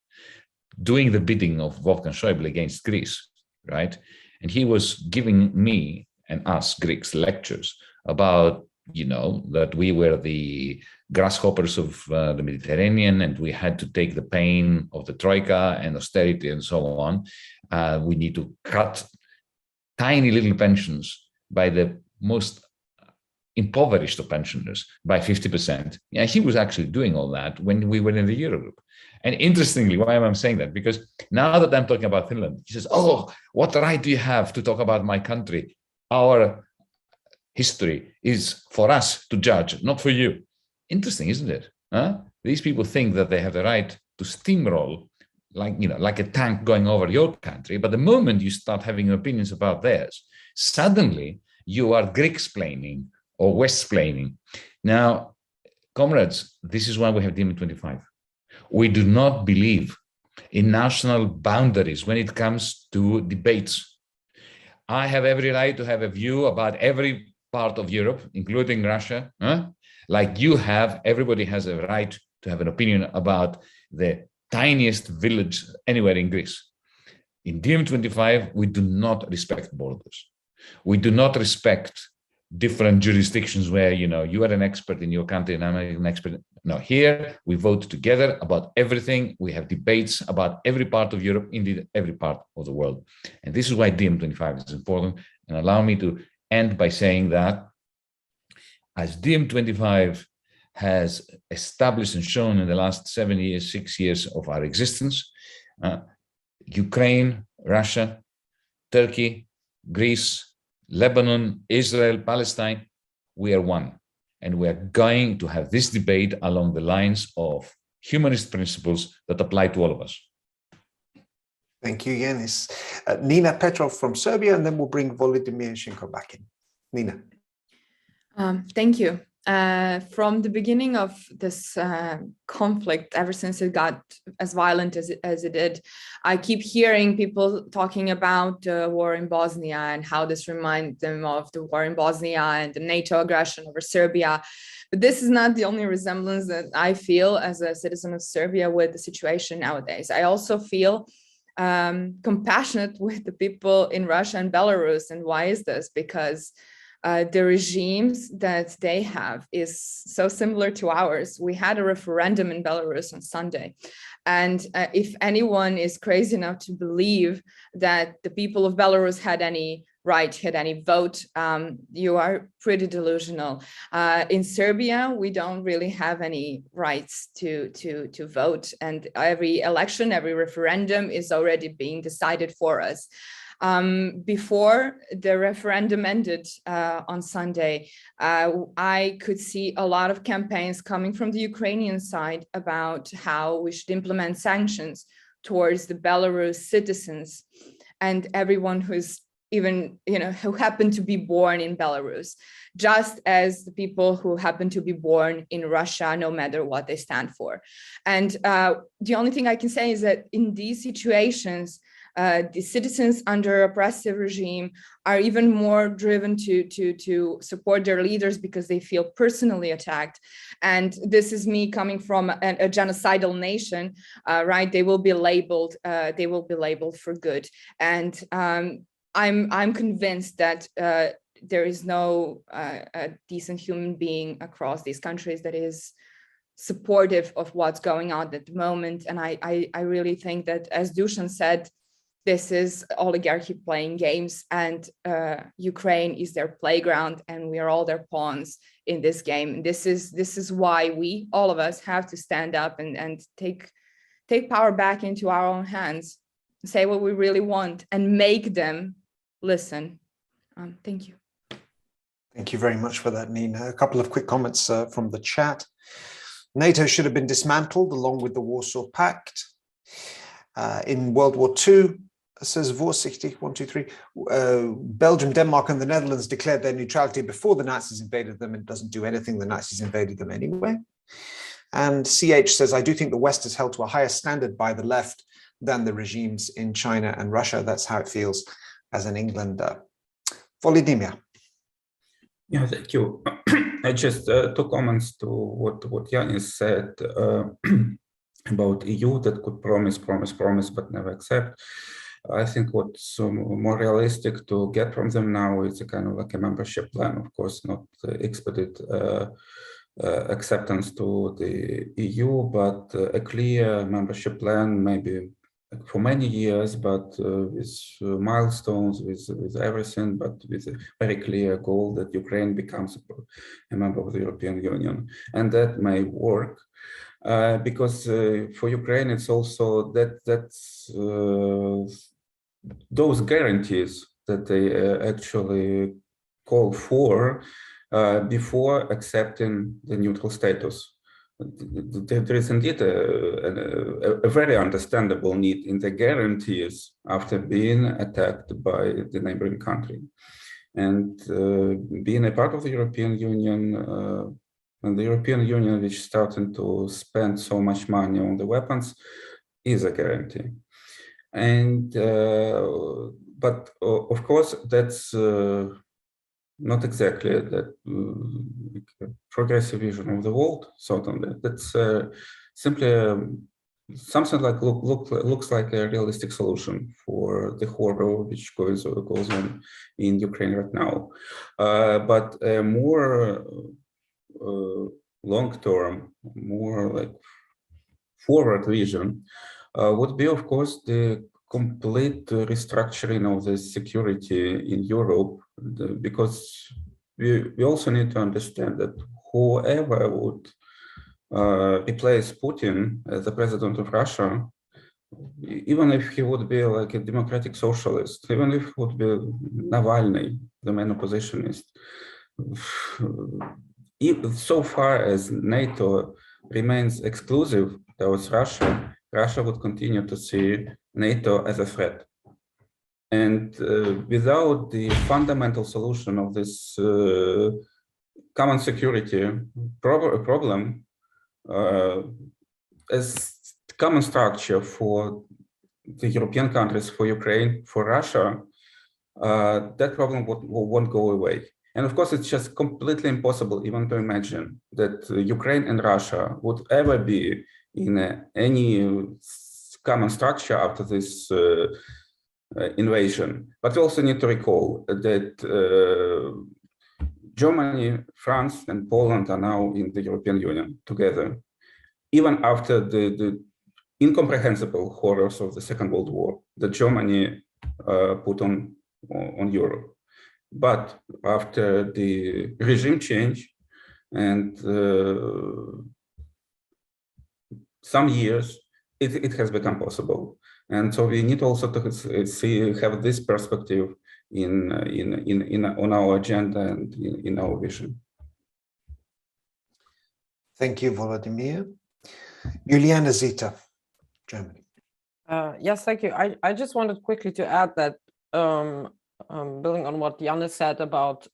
doing the bidding of Wolfgang Schäuble against Greece, right? And he was giving me and us Greeks lectures about, that we were the grasshoppers of the Mediterranean, and we had to take the pain of the Troika and austerity and so on. We need to cut tiny little pensions by the most impoverished of pensioners by 50%. Yeah, he was actually doing all that when we were in the Eurogroup. And interestingly, why am I saying that? Because now that I'm talking about Finland, he says, oh, what right do you have to talk about my country? Our history is for us to judge, not for you. Interesting, isn't it? Huh? These people think that they have the right to steamroll like a tank going over your country. But the moment you start having opinions about theirs, suddenly you are Greek-splaining or West-splaining. Now, comrades, this is why we have DiEM25. We do not believe in national boundaries when it comes to debates. I have every right to have a view about every part of Europe, including Russia. Like you have, everybody has a right to have an opinion about the tiniest village anywhere in Greece. In DiEM25, we do not respect borders. We do not respect different jurisdictions where, you are an expert in your country and I'm an expert. No, here we vote together about everything. We have debates about every part of Europe, indeed every part of the world. And this is why DiEM25 is important. And allow me to end by saying that as DiEM25 has established and shown in the last 7 years, 6 years of our existence. Ukraine, Russia, Turkey, Greece, Lebanon, Israel, Palestine, we are one. And we are going to have this debate along the lines of humanist principles that apply to all of us. Thank you, Yanis. Nina Petrov from Serbia, and then we'll bring Volodymyr Shinko back in. Nina. Thank you. From the beginning of this conflict, ever since it got as violent as it did, I keep hearing people talking about the war in Bosnia and how this reminds them of the war in Bosnia and the NATO aggression over Serbia. But this is not the only resemblance that I feel as a citizen of Serbia with the situation nowadays. I also feel compassionate with the people in Russia and Belarus. And why is this? Because the regimes that they have is so similar to ours. We had a referendum in Belarus on Sunday. And if anyone is crazy enough to believe that the people of Belarus had any right, had any vote, you are pretty delusional. In Serbia, we don't really have any rights to vote. And every election, every referendum is already being decided for us. Before the referendum ended on Sunday, I could see a lot of campaigns coming from the Ukrainian side about how we should implement sanctions towards the Belarus citizens and everyone who's even, who happened to be born in Belarus, just as the people who happen to be born in Russia, no matter what they stand for. And the only thing I can say is that in these situations, the citizens under oppressive regime are even more driven to support their leaders because they feel personally attacked. And this is me coming from a genocidal nation, right? They will be labeled for good. And I'm convinced that there is no decent human being across these countries that is supportive of what's going on at the moment. And I really think that, as Dusan said, this is oligarchy playing games, and Ukraine is their playground, and we are all their pawns in this game. And this is why we, all of us, have to stand up and take power back into our own hands, say what we really want, and make them listen. Thank you. Thank you very much for that, Nina. A couple of quick comments from the chat. NATO should have been dismantled along with the Warsaw Pact. In World War II, says Vorsichtig, 123, Belgium, Denmark, and the Netherlands declared their neutrality before the Nazis invaded them, and it doesn't do anything. The Nazis invaded them anyway. And CH says, I do think the West is held to a higher standard by the left than the regimes in China and Russia. That's how it feels as an Englander. Volodymyr. Yeah, thank you. I just two comments to what Yanis said about EU that could promise, but never accept. I think what's more realistic to get from them now is a kind of like a membership plan, of course, not expedite acceptance to the EU, but a clear membership plan, maybe for many years, but with milestones, with everything, but with a very clear goal that Ukraine becomes a member of the European Union. And that may work. Because for Ukraine, it's also that's those guarantees that they actually call for before accepting the neutral status. There is indeed a very understandable need in the guarantees after being attacked by the neighboring country. And being a part of the European Union, and the European Union, which is starting to spend so much money on the weapons, is a guarantee. And but of course, that's not exactly that progressive vision of the world. Certainly, that's simply something like looks like a realistic solution for the horror which goes on in Ukraine right now. But a more long-term, more like forward vision would be, of course, the complete restructuring of the security in Europe, because we also need to understand that whoever would replace Putin as the president of Russia, even if he would be like a democratic socialist, even if it would be Navalny, the main oppositionist, so far as NATO remains exclusive towards Russia, Russia would continue to see NATO as a threat. And without the fundamental solution of this common security problem, as common structure for the European countries, for Ukraine, for Russia, that problem won't go away. And of course, it's just completely impossible even to imagine that Ukraine and Russia would ever be in any common structure after this invasion. But we also need to recall that Germany, France, and Poland are now in the European Union together, even after the incomprehensible horrors of the Second World War that Germany put on Europe. But after the regime change and some years, it has become possible. And so we need also to have this perspective on our agenda and in our vision. Thank you, Volodymyr. Juliana Zita, Germany. Yes, thank you. I just wanted quickly to add that, building on what Yannis said about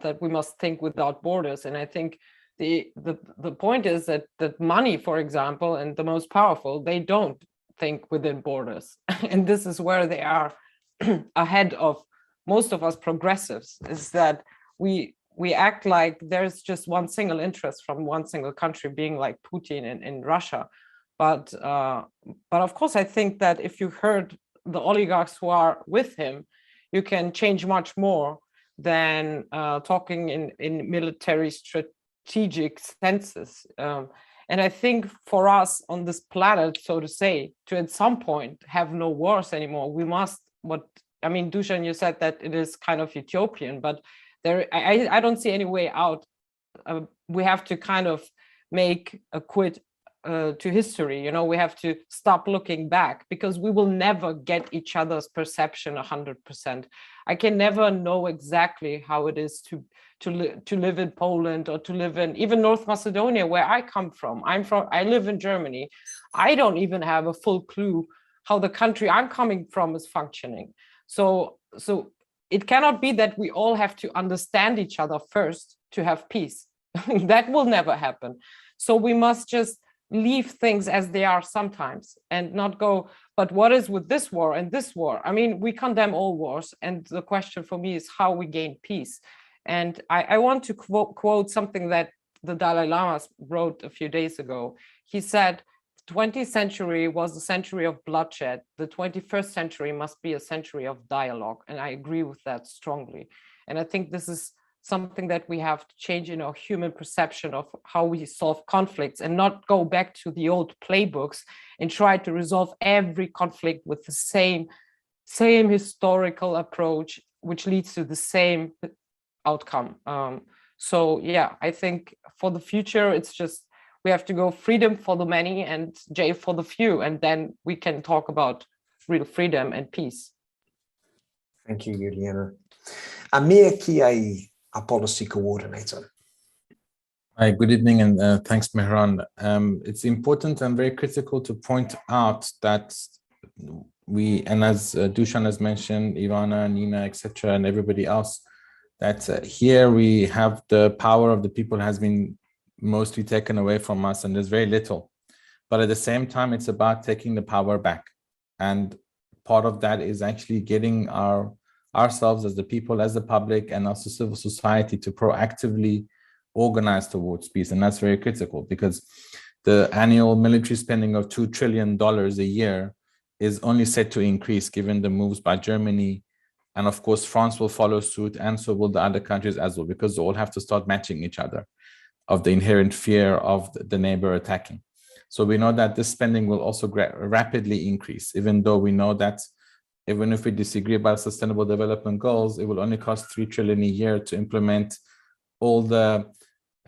that we must think without borders. And I think the point is that money, for example, and the most powerful, they don't think within borders. And this is where they are ahead of most of us progressives, is that we act like there's just one single interest from one single country, being like Putin in Russia. But of course, I think that if you heard the oligarchs who are with him, you can change much more than talking in military strategic senses. And I think for us on this planet, so to say, to at some point have no wars anymore, we must, Dusan, you said that it is kind of utopian, but I don't see any way out. We have to kind of make a quit to history. We have to stop looking back, because we will never get each other's perception 100%. I can never know exactly how it is to live in Poland, or to live in even North Macedonia, where I come from. I live in Germany. I don't even have a full clue how the country I'm coming from is functioning. So it cannot be that we all have to understand each other first to have peace. That will never happen. So we must just leave things as they are sometimes, and not go, but what is with this war and this war? We condemn all wars, and the question for me is how we gain peace. And I want to quote something that the Dalai Lama wrote a few days ago. He said, 20th century was a century of bloodshed. The 21st century must be a century of dialogue. And I agree with that strongly. And I think this is something that we have to change in our human perception of how we solve conflicts, and not go back to the old playbooks and try to resolve every conflict with the same historical approach, which leads to the same outcome. So yeah, I think for the future, it's just, we have to go freedom for the many and jail for the few, and then we can talk about real freedom and peace. Thank you, Juliana. Amir Kiai, our policy coordinator. Hi, good evening, and thanks, Mehran. It's important and very critical to point out that and as Dusan has mentioned, Ivana, Nina, etc., and everybody else, that here we have the power of the people has been mostly taken away from us, and there's very little. But at the same time, it's about taking the power back. And part of that is actually getting ourselves as the people, as the public, and also civil society to proactively organize towards peace. And that's very critical, because the annual military spending of $2 trillion a year is only set to increase given the moves by Germany. And of course, France will follow suit, and so will the other countries as well, because they all have to start matching each other of the inherent fear of the neighbor attacking. So we know that this spending will also rapidly increase, even though we know that even if we disagree about sustainable development goals, it will only cost $3 trillion a year to implement all the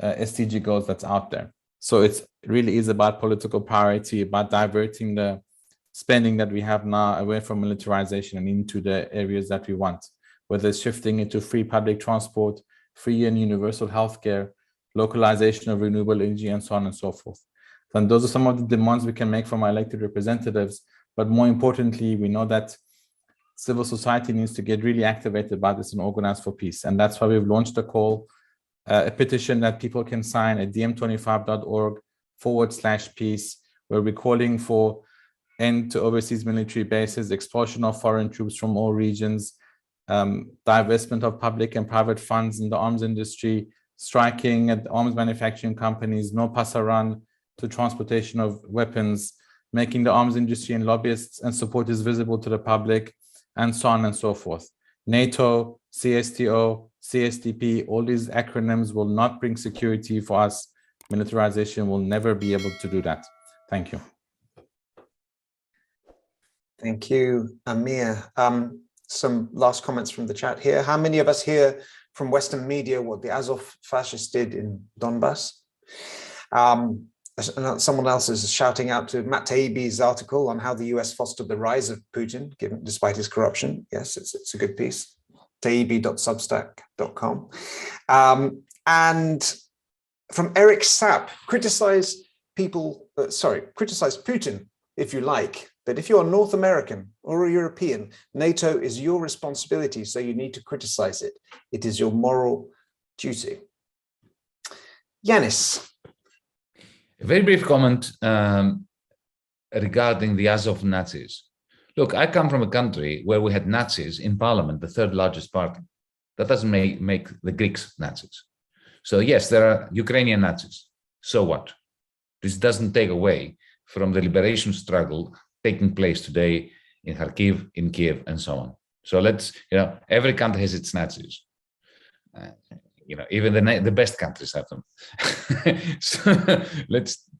SDG goals that's out there. So it really is about political priority, about diverting the spending that we have now away from militarization and into the areas that we want, whether it's shifting into free public transport, free and universal healthcare, localization of renewable energy, and so on and so forth. And those are some of the demands we can make from our elected representatives. But more importantly, we know that civil society needs to get really activated about this and organize for peace. And that's why we've launched a call, a petition that people can sign at dm25.org/peace, where we're calling for end to overseas military bases, expulsion of foreign troops from all regions, divestment of public and private funds in the arms industry, striking at arms manufacturing companies, no pasaran to transportation of weapons, making the arms industry and lobbyists and supporters visible to the public, and so on and so forth. NATO, CSTO, CSTP, all these acronyms will not bring security for us. Militarization will never be able to do that. Thank you. Thank you, Amir. Some last comments from the chat here. How many of us hear from Western media what the Azov fascists did in Donbass? Someone else is shouting out to Matt Taibbi's article on how the US fostered the rise of Putin, despite his corruption. Yes, it's a good piece. taibbi.substack.com. And from Eric Sapp, criticize Putin if you like, but if you're North American or a European, NATO is your responsibility, so you need to criticize it. It is your moral duty. Yanis. A very brief comment regarding the Azov Nazis. Look, I come from a country where we had Nazis in parliament, the third largest party. That doesn't make the Greeks Nazis. So yes, there are Ukrainian Nazis. So what? This doesn't take away from the liberation struggle taking place today in Kharkiv, in Kiev, and so on. So let's, every country has its Nazis. Even the best countries have them. So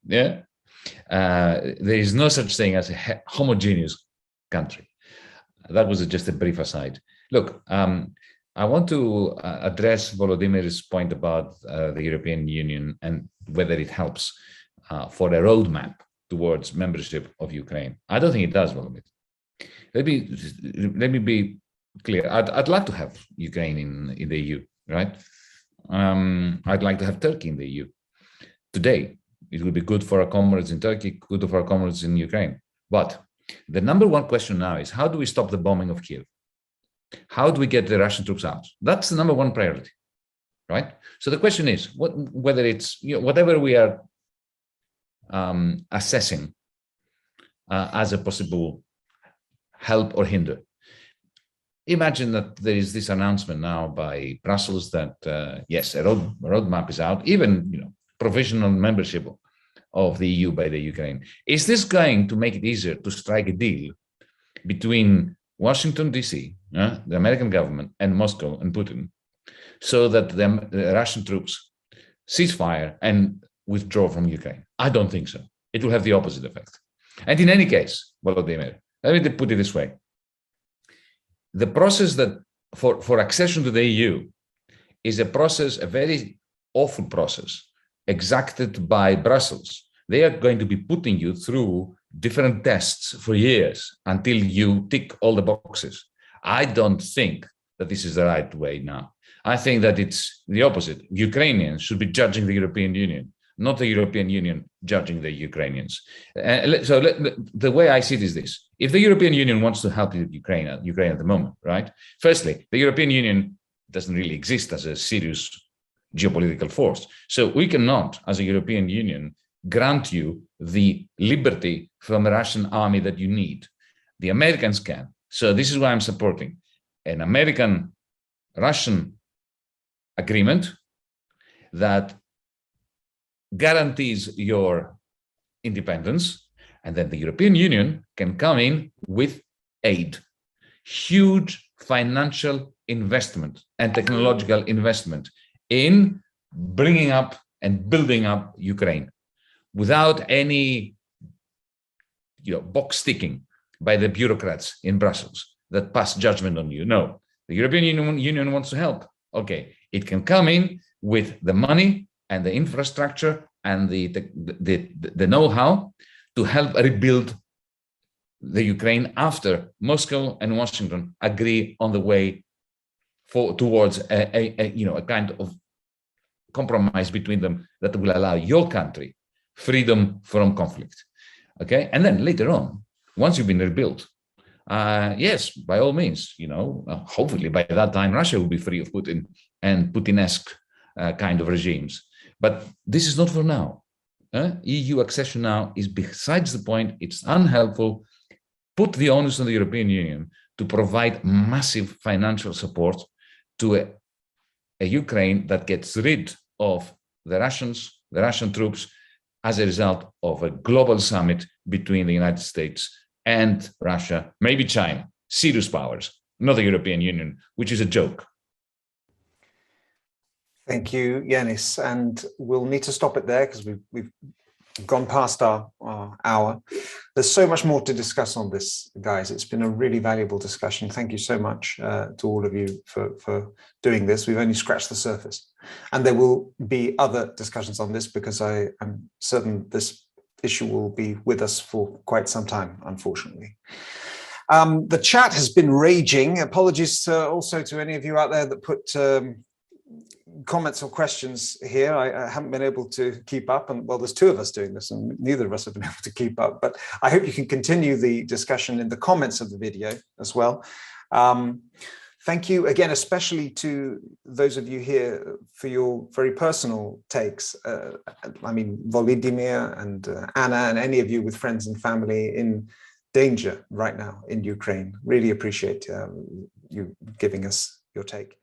there is no such thing as a homogeneous country. That was just a brief aside. Look, I want to address Volodymyr's point about the European Union and whether it helps for a roadmap towards membership of Ukraine. I don't think it does, Volodymyr. Let me be clear. I'd like to have Ukraine in the EU, right? I'd like to have Turkey in the EU. Today, it would be good for our comrades in Turkey, good for our comrades in Ukraine. But the number one question now is, how do we stop the bombing of Kiev? How do we get the Russian troops out? That's the number one priority, right? So the question is, whether it's whatever we are assessing as a possible help or hinder. Imagine that there is this announcement now by Brussels that yes, a roadmap is out, even provisional membership of the EU by the Ukraine. Is this going to make it easier to strike a deal between Washington, D.C., the American government, and Moscow and Putin, so that the Russian troops cease fire and withdraw from Ukraine? I don't think so. It will have the opposite effect. And in any case, Volodymyr, let me put it this way. The process that for accession to the EU is a very awful process exacted by Brussels. They are going to be putting you through different tests for years until you tick all the boxes. I don't think that this is the right way now. I think that it's the opposite. Ukrainians should be judging the European Union, not the European Union judging the Ukrainians. The way I see it is this. If the European Union wants to help Ukraine at the moment, right? Firstly, the European Union doesn't really exist as a serious geopolitical force. So we cannot, as a European Union, grant you the liberty from the Russian army that you need. The Americans can. So this is why I'm supporting an American-Russian agreement that guarantees your independence, and then the European Union can come in with aid, huge financial investment and technological investment in bringing up and building up Ukraine without any box sticking by the bureaucrats in Brussels that pass judgment on you. No, the European Union wants to help. Okay, it can come in with the money and the infrastructure and the know-how to help rebuild the Ukraine after Moscow and Washington agree on the way towards a kind of compromise between them that will allow your country freedom from conflict. Okay, and then later on, once you've been rebuilt, yes, by all means, hopefully by that time Russia will be free of Putin and Putin-esque kind of regimes. But this is not for now. EU accession now is besides the point. It's unhelpful. Put the onus on the European Union to provide massive financial support to a Ukraine that gets rid of the Russians, the Russian troops, as a result of a global summit between the United States and Russia, maybe China, serious powers, not the European Union, which is a joke. Thank you, Yanis. And we'll need to stop it there because we've gone past our hour. There's so much more to discuss on this, guys. It's been a really valuable discussion. Thank you so much to all of you for doing this. We've only scratched the surface. And there will be other discussions on this because I am certain this issue will be with us for quite some time, unfortunately. The chat has been raging. Apologies also to any of you out there that put comments or questions here. I haven't been able to keep up, and well, there's two of us doing this and neither of us have been able to keep up, but I hope you can continue the discussion in the comments of the video as well. Thank you again, especially to those of you here for your very personal takes. I mean, Volodymyr and Anna and any of you with friends and family in danger right now in Ukraine. Really appreciate you giving us your take.